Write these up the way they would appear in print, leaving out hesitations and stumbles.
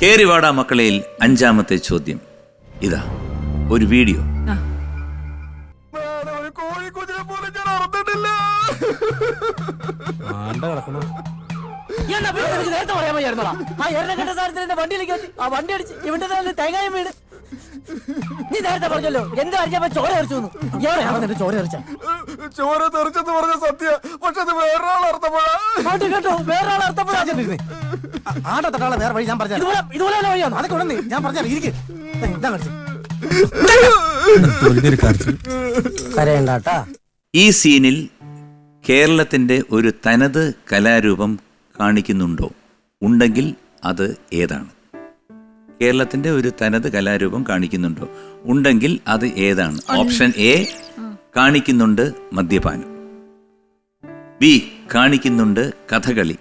കേറിവാടാ മക്കളയിൽ 5ാമത്തെ ചോദ്യം ഇതാ. ഒരു വീഡിയോ. നീ നേരത്തെ പറഞ്ഞല്ലോ എന്താ ചോര തെറിച്ചു ചോര തെറിച്ചെന്ന് പറഞ്ഞ സത്യ. പക്ഷെ അത് വേറൊരാൾ കേട്ടോ, വേറൊരാൾ ആടത്തട്ടാളെ വേറെ വഴി ഞാൻ പറഞ്ഞു. ഇതുപോലെ വഴിയാണ് അതൊക്കെ ഉടനെ ഞാൻ പറഞ്ഞാൽ ഇരിക്കും. കരയണ്ടാട്ടാ. ഈ സീനിൽ കേരളത്തിന്റെ ഒരു തനത് കലാരൂപം കാണിക്കുന്നുണ്ടോ? ഉണ്ടെങ്കിൽ അത് ഏതാണ്? കേരളത്തിന്റെ ഒരു തനത് കലാരൂപം കാണിക്കുന്നുണ്ടോ? ഉണ്ടെങ്കിൽ അത് ഏതാണ്? ഓപ്ഷൻ എ കാണിക്കുന്നുണ്ട് മദ്യപാനം, ബി കാണിക്കുന്നുണ്ട് കഥകളി,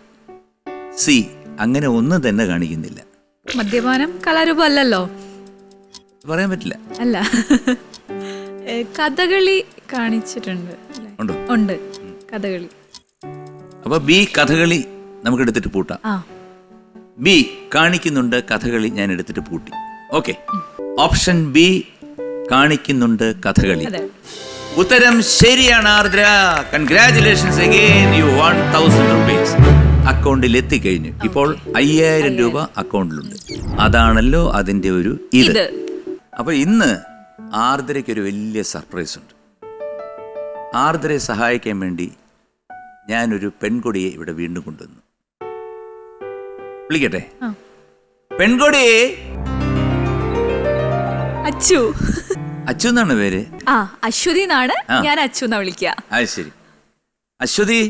സി അങ്ങനെ ഒന്നും തന്നെ കാണിക്കുന്നില്ല. മദ്യപാനം കലാരൂപം അല്ലല്ലോ, പറയാൻ പറ്റില്ല. അല്ല, കഥകളി കാണിച്ചിട്ടുണ്ട്. ഉണ്ട് കഥകളി. അപ്പൊ ബി കഥകളി നമുക്ക് എടുത്തിട്ട് പൂട്ടാം. ബി കാണിക്കുന്നുണ്ട് കഥകളി ഞാൻ എടുത്തിട്ട് പൂട്ടി. ഓക്കെ, ഓപ്ഷൻ ബി കാണിക്കുന്നുണ്ട് കഥകളി. ഉത്തരം ശരിയാണ് Ardra. Congratulations again, you won 1000 rupees. അക്കൗണ്ടിൽ എത്തിക്കഴിഞ്ഞു. ഇപ്പോൾ 5000 രൂപ അക്കൗണ്ടിലുണ്ട്. അതാണല്ലോ അതിന്റെ ഒരു ഇത്. അപ്പൊ ഇന്ന് ആർദ്രയ്ക്ക് ഒരു വലിയ സർപ്രൈസ് ഉണ്ട്. ആർദ്രയെ സഹായിക്കാൻ വേണ്ടി ഞാനൊരു പെൺകൊടിയെ ഇവിടെ വീണ്ടും കൊണ്ടുവന്നു. വിളിക്കട്ടെ? പെൺകൊടിയെ. അച്ചു. അച്ചു എന്നാണ് പേര്? അശ്വതി എന്നാണ്. ഞാൻ അച്ചു എന്നാ വിളിക്കുക. അത് ശരി. അശ്വതി,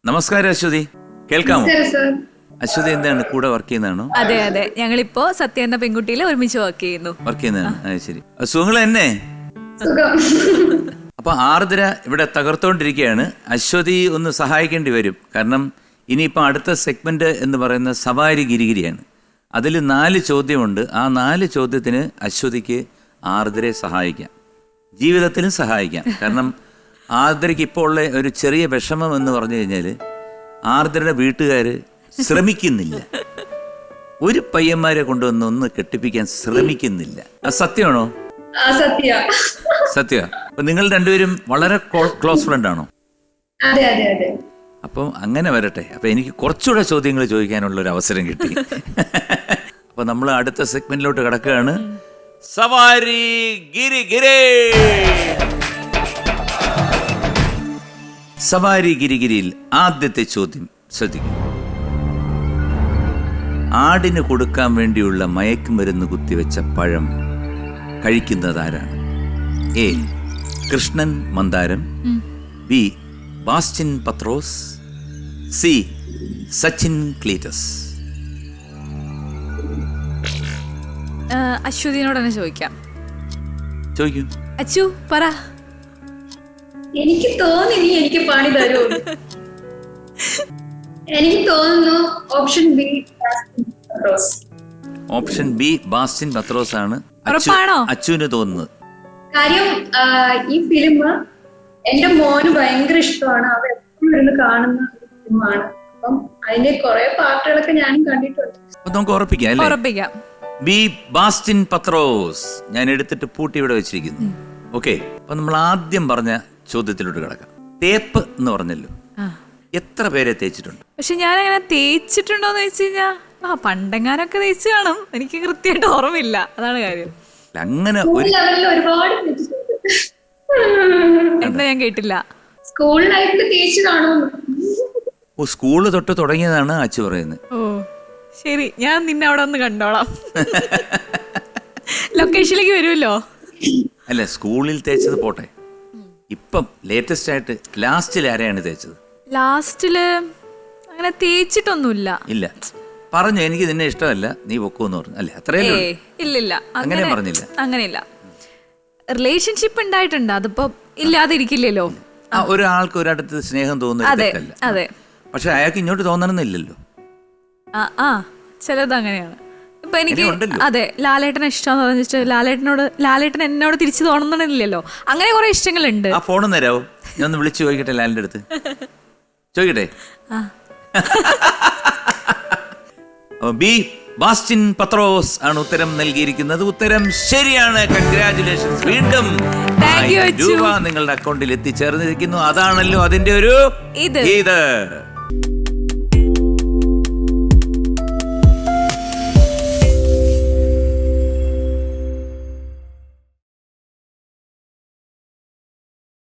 നമസ്കാരം. അശ്വതി കേൾക്കാമോ? അശ്വതി എന്താണ്, കൂടെ വർക്ക് ചെയ്യുന്നതാണോ? അതെ അതെ, ഞങ്ങളിപ്പോ സത്യ എന്ന പെൺകുട്ടിയിൽ ഒരുമിച്ച് വർക്ക് ചെയ്യുന്നതാണ്. അത് ശരി. സുഖങ്ങൾ എന്നെ. അപ്പൊ ആർദ്ര ഇവിടെ തകർത്തോണ്ടിരിക്കുകയാണ്. അശ്വതി ഒന്ന് സഹായിക്കേണ്ടി വരും. കാരണം ഇനിയിപ്പോൾ അടുത്ത സെഗ്മെന്റ് എന്ന് പറയുന്ന സവാരി ഗിരിഗിരിയാണ്. അതിൽ 4 ചോദ്യമുണ്ട്. ആ 4 ചോദ്യത്തിന് അശ്വതിക്ക് ആർദ്രയെ സഹായിക്കാം, ജീവിതത്തിലും സഹായിക്കാം. കാരണം ആർദ്രയ്ക്ക് ഇപ്പോൾ ഉള്ള ഒരു ചെറിയ വിഷമം എന്ന് പറഞ്ഞു കഴിഞ്ഞാൽ ആർദ്രയുടെ വീട്ടുകാർ ശ്രമിക്കുന്നില്ല. ഒരു പയ്യന്മാരെ കൊണ്ടുവന്ന് ഒന്ന് കെട്ടിപ്പിക്കാൻ ശ്രമിക്കുന്നില്ല. അത് സത്യമാണോ? സത്യ. അപ്പൊ നിങ്ങൾ രണ്ടുപേരും വളരെ ക്ലോസ് ഫ്രണ്ട് ആണോ? അപ്പം അങ്ങനെ വരട്ടെ. അപ്പൊ എനിക്ക് കുറച്ചുകൂടെ ചോദ്യങ്ങൾ ചോദിക്കാനുള്ള ഒരു അവസരം കിട്ടി. അപ്പൊ നമ്മൾ അടുത്ത സെഗ്മെന്റിലോട്ട് കിടക്കുകയാണ്. സവാരി ഗിരിഗിരി. സവാരി ഗിരിഗിരിയിൽ ആദ്യത്തെ ചോദ്യം ശ്രദ്ധിക്കും. ആടിന് കൊടുക്കാൻ വേണ്ടിയുള്ള മയക്കുമരുന്ന് കുത്തിവെച്ച പഴം കഴിക്കുന്നത് ആരാണ്? A Krishnan Mandaram, B Bastin Pathros, C Sachin Cleetus. അശ്വതിനോട് തന്നെ ചോദിക്കാം. ചോദിക്കൂ. അച്ചു പറ. എനിക്ക് തോന്നി എനിക്ക് പണി തരൂ. എനിക്ക് തോന്നുന്നു ഓപ്ഷൻ ബി പത്രോസ്. ഓപ്ഷൻ ബി ബാസ്റ്റിൻ പത്രോസ് ആണ് അച്ചുവിന് തോന്നുന്നത്. കാര്യം ഈ ഫിലിം എന്റെ മോന് ഭയങ്കര ഇഷ്ടമാണ്. അവ എപ്പോഴും ഇരുന്ന് കാണുന്ന ഫിലിമാണ്. അപ്പം അതിന്റെ കുറെ പാർട്ടുകളൊക്കെ ഞാനും കണ്ടിട്ടുണ്ട്. നമുക്ക് ഉറപ്പിക്കാം. ബി ബാസ്റ്റിൻ പത്രോസ് ഞാൻ എടുത്തിട്ട് പൂട്ടി ഇവിടെ വെച്ചിരിക്കുന്നു. ഓക്കെ, അപ്പൊ നമ്മൾ ആദ്യം പറഞ്ഞ ചോദ്യത്തിലോട്ട് കിടക്കാം. തേപ്പ് എന്ന് പറഞ്ഞല്ലോ, എത്ര പേരെ തേച്ചിട്ടുണ്ട്? പക്ഷെ ഞാൻ അങ്ങനെ തേച്ചിട്ടുണ്ടോന്ന് വെച്ച് കഴിഞ്ഞാ പണ്ടെങ്ങാനൊക്കെ തേച്ച് കാണും. എനിക്ക് കൃത്യമായിട്ട് ഓർമ്മയില്ല, അതാണ് കാര്യം. അങ്ങനെ ഒരുപാട് എന്താ ഞാൻ കേട്ടില്ല. സ്കൂൾ ലൈഫിൽ തേച്ച് കാണുന്നു. സ്കൂള് തൊട്ട് തുടങ്ങിയതാണ് അച്ചു പറയുന്നത്. ഓ ശരി, ഞാൻ നിന്നെ അവിടെ ഒന്ന് കണ്ടോളാം. ലൊക്കേഷനിലേക്ക് വരുമല്ലോ. അല്ല, സ്കൂളിൽ തേച്ചത് പോട്ടെ, ഇപ്പം ലേറ്റസ്റ്റ് ആയിട്ട് ലാസ്റ്റിൽ ആരെയാണ് തേച്ചത്? ലാസ്റ്റില് അങ്ങനെ തേച്ചിട്ടൊന്നുമില്ല. ഇല്ല, പറഞ്ഞു എനിക്ക് നിന്നെ ഇഷ്ടമല്ല, നീ പൊക്കൂന്ന് പറഞ്ഞു അല്ലേ? അത്രയല്ലേ? ഇല്ല, അങ്ങനെ പറഞ്ഞില്ല. അങ്ങനെയില്ല. റിലേഷൻഷിപ്പ് ഉണ്ടായിട്ടുണ്ട്, അതിപ്പോ ഇല്ലാതിരിക്കില്ലല്ലോ. ഒരാൾക്ക് ഒരിടത്ത് സ്നേഹം തോന്നുന്നില്ല. അതെ, പക്ഷെ അയാൾക്ക് ഇങ്ങോട്ട് തോന്നണമെന്നില്ലല്ലോ. ചിലത് അങ്ങനെയാണ്. ഇപ്പൊ എനിക്ക് അതെ ലാലേട്ടനെ ഇഷ്ടമെന്ന് പറഞ്ഞിട്ട് ലാലേട്ടൻ എന്നോട് തിരിച്ചു തോന്നണില്ലല്ലോ. അങ്ങനെ കുറെ ഇഷ്ടങ്ങളുണ്ട്. ആ ഫോൺ തരാവോ? ഞാൻ ഒന്ന് വിളിച്ചു ചോദിക്കട്ടെ, ലാലിന്റെ അടുത്ത് ചോദിക്കട്ടെ. ബി ബാസ്റ്റിൻ പത്രോസ് ആണ് ഉത്തരം നൽകിയിരിക്കുന്നത്. ഉത്തരം ശരിയാണ്. കൺഗ്രാറ്റുലേഷൻസ്. വീണ്ടും Thank you, 1000 രൂപ നിങ്ങളുടെ അക്കൗണ്ടിൽ എത്തിച്ചേർന്നിരിക്കുന്നു. അതാണല്ലോ അതിന്റെ ഒരു ഇത്. ഇത്